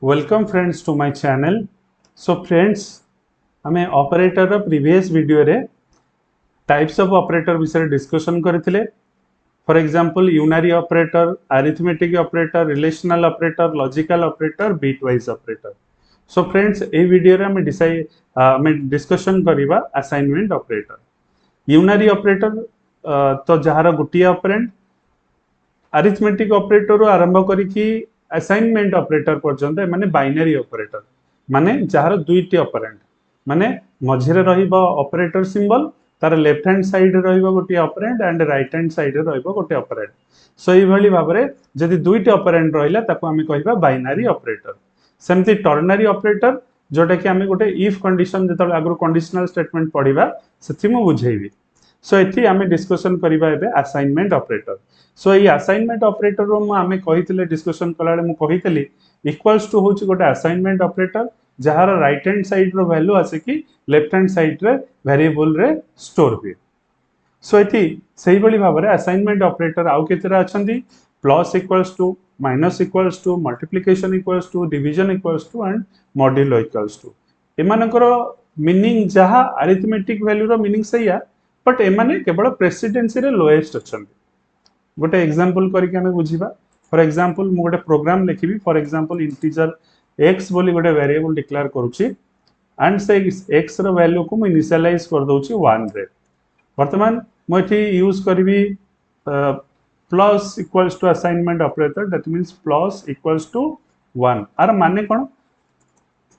Welcome friends to my channel. So friends, हमें operator previous video रे types of operator विषय discussion करथिले। For example unary operator, arithmetic operator, relational operator, logical operator, bitwise operator. So friends, ए video रे हमें discussion करिबा assignment operator. यूनारी operator तो जहार गोटिए ऑपरेंड, अरिथमेटिक ऑपरेटर आरंभ करिकी असाइनमेंट ऑपरेटर पर्यंत माने बाइनरी ऑपरेटर माने जहार दुईटी ऑपरेंड माने मझिरे रहिबो ऑपरेटर सिंबल, तार लेफ्ट हैंड साइड रहिबो गोटे operand and right hand side रहिबो गोटे ऑपरेंड। सो एई भली भाबरे जदि दुईटी ऑपरेंड रहिला ताको हमें कहिबा बाइनरी ऑपरेटर। सेमती टर्नरी ऑपरेटर जोटा कि हमें गोटे इफ कंडीशन जतले आगु कंडीशनल स्टेटमेंट पढिबा सेथि मु बुझेइबी। सो एथि हमें डिस्कशन करिबा एबे असाइनमेंट ऑपरेटर। सो ये असाइनमेंट ऑपरेटर रो आमे कहितले डिस्कशन कलाले मु कहितली इक्वल्स टू होची गोटे असाइनमेंट ऑपरेटर जहार राइट हैंड साइड रो वैल्यू आसे कि लेफ्ट हैंड साइड रे वेरिएबल रे स्टोर हुए। सो एथि सेही बली भाबरे असाइनमेंट ऑपरेटर आउ केतेरा अछंती plus equals to, minus equals to, multiplication equals to, division equals to and modulo equals to. एमानकर मीनिंग जहा अरिथमेटिक वैल्यू रो मीनिंग सहीया, बट एमाने केवल प्रेसिडेंसी रे लोएस्ट अछंती। गोटे एग्जांपल करके हमें बुझीबा। फॉर एग्जांपल मु गोटे प्रोग्राम लिखिबी। फॉर एग्जांपल इंटीजर x बोली गोटे वेरिएबल डिक्लेयर करूची एंड से x रो वैल्यू को मु इनिशियलाइज कर दोची 1 रे। वर्तमान मु एठी यूज करबी plus equals to assignment operator, that means plus equals to 1। आर माने कोन?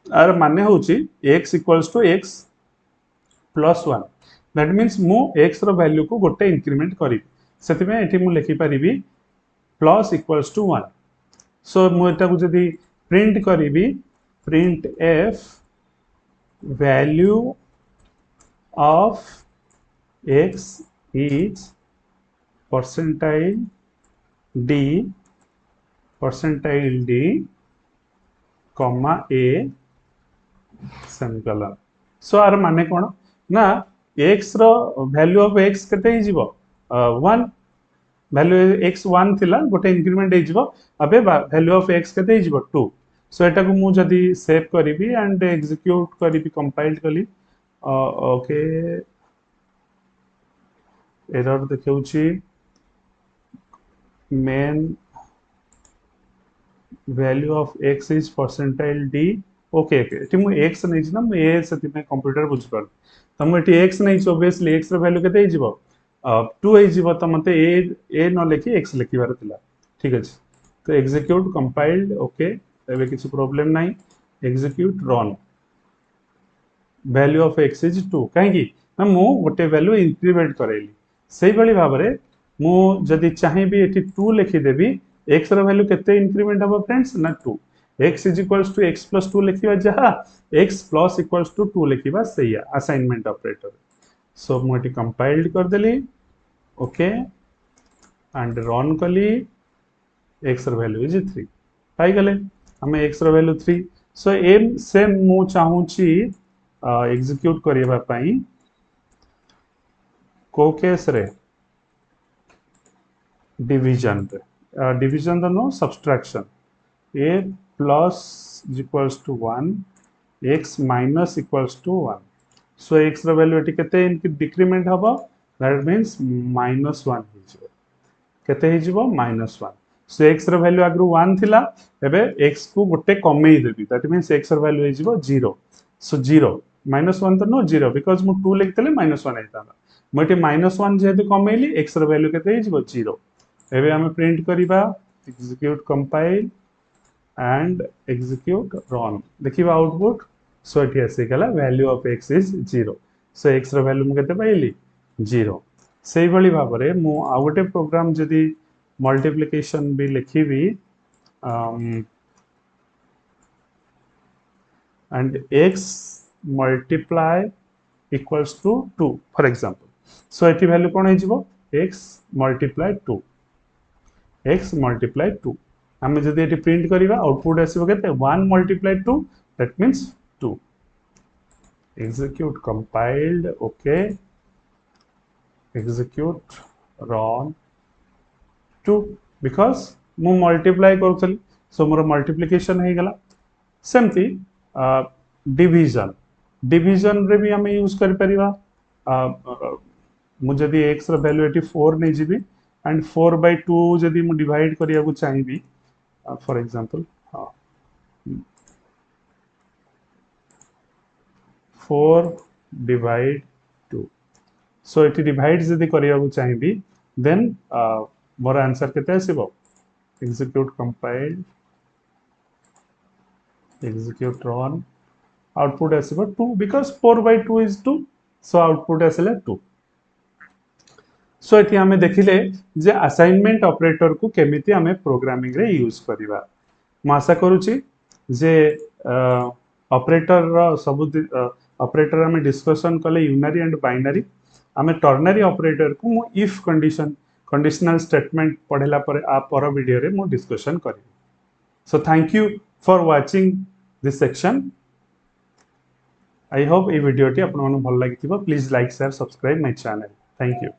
आर माने होची x equals to x plus 1। That means मु x रो वैल्यू को गोटे इंक्रीमेंट करी सेति में एठी मु लिखि परिबी प्लस इक्वल्स टू 1। सो मु एटा को जदी प्रिंट करीबी print f value of x is percentile d comma a semicolon. So आर माने कोन ना x रो वैल्यू ऑफ x केते ही जीवो 1। वैल्यू x 1 थिला गोटे इंक्रीमेंट हे जीवो, अबे वैल्यू ऑफ x केते हे जीवो 2। सो एटा को मु जदी सेव करीबी एंड एग्जीक्यूट करीबी, कंपाइल कली ओके एरर देखौची main value of x is percentile d। Okay okay एटी मु x नै छी ना, मु a सेति में कंप्यूटर बुझ पर त मु एटी x नै छी, ऑब्वियसली x रो वैल्यू केते हे जीवो 2 हे जीवो। त मते a न लिखि x लिखिबार थिला। ठीक अछि, तो एग्जीक्यूट कंपाइल्ड ओके, एबे किछु प्रॉब्लम नाही। Execute run value of x is 2 काहे कि ना मु गोटे वैल्यू इंक्रीमेंट करेली। सेही बली भाबरे मु जदी चाहिबी एटी 2 लिखि देबी, x रो वैल्यू केते इंक्रीमेंट हबो फ्रेंड्स ना 2। x is equals to x plus 2 लिखिबा जहा x प्लस इक्वल्स टू 2 लिखिबा सहीया असाइनमेंट ऑपरेटर। सो मु एटी कंपाइल्ड कर देली ओके एंड रन कली, x रो वैल्यू इज 3 पाई गले हमें x रो वैल्यू 3। सो एम सेम मु चाहूची एग्जीक्यूट करिबा पई को केस रे डिवीजन रे division the no subtraction a plus equals to 1 x minus equals to 1। So x रो वैल्यू एटी केते इनकी डिक्रीमेंट हबो, दैट मींस -1 हो जिवो। केते हो जिवो -1। सो x रो वैल्यू आगु 1 थिला, एबे x को गोटे कमेई देबी, दैट मींस x रो वैल्यू हो जिवो 0। सो 0 -1 तो नो 0 बिकॉज़ मु 2 लिखतले -1 आइता। मु एटी -1 जेहेतु कमेइली, x रो वैल्यू केते हो जिवो 0। एबे हम प्रिंट करिबा execute compile and execute run, देखिबा आउटपुट। सो एटी आसी गला value of x is 0। So x रो वैल्यू मु केते पाइली 0। सेही बली भाबरे मु आ गोटे प्रोग्राम जदी मल्टीप्लिकेशन भी लिखिबी and x multiply equals to 2 for example। so एटी वैल्यू कोन हे जिवो x multiply 2, x multiply 2। हमें जदी एटी प्रिंट करिबा आउटपुट आसीबो केते 1 multiply 2, that means 2। execute compiled okay execute run 2 because मु मल्टीप्लाई करूथली, सो मोर मल्टीप्लिकेशन हे गला। सेमती डिवीजन डिवीजन रे भी हमें यूज कर परिवा मुझे यदि x रो वैल्यू एटी 4 नहीं जीबी एंड 4/2 यदि मु डिवाइड करिया को चाहिबी फॉर एग्जांपल 4/2 सो एटी डिवाइड यदि करिया को चाहिबी देन मोर आंसर केते आसीबो execute compile execute run output आसीबो 2 because 4/2 is 2 so output आसीले 2 सो एठी हमें देखिले जे असाइनमेंट ऑपरेटर को केमिति हमें प्रोग्रामिंग रे यूज करिवा म आशा करूची जे ऑपरेटर रो सब ऑपरेटर हमें डिस्कशन कले यूनरी एंड बाइनरी हमें टर्नरी ऑपरेटर को मु इफ कंडीशन कंडीशनल स्टेटमेंट पढ़ेला पर आ पर वीडियो रे मु डिस्कशन करी so thank you for watching this section I hope ये वीडियो टी आपन मन भल लागिथिबो please like share subscribe my channel thank you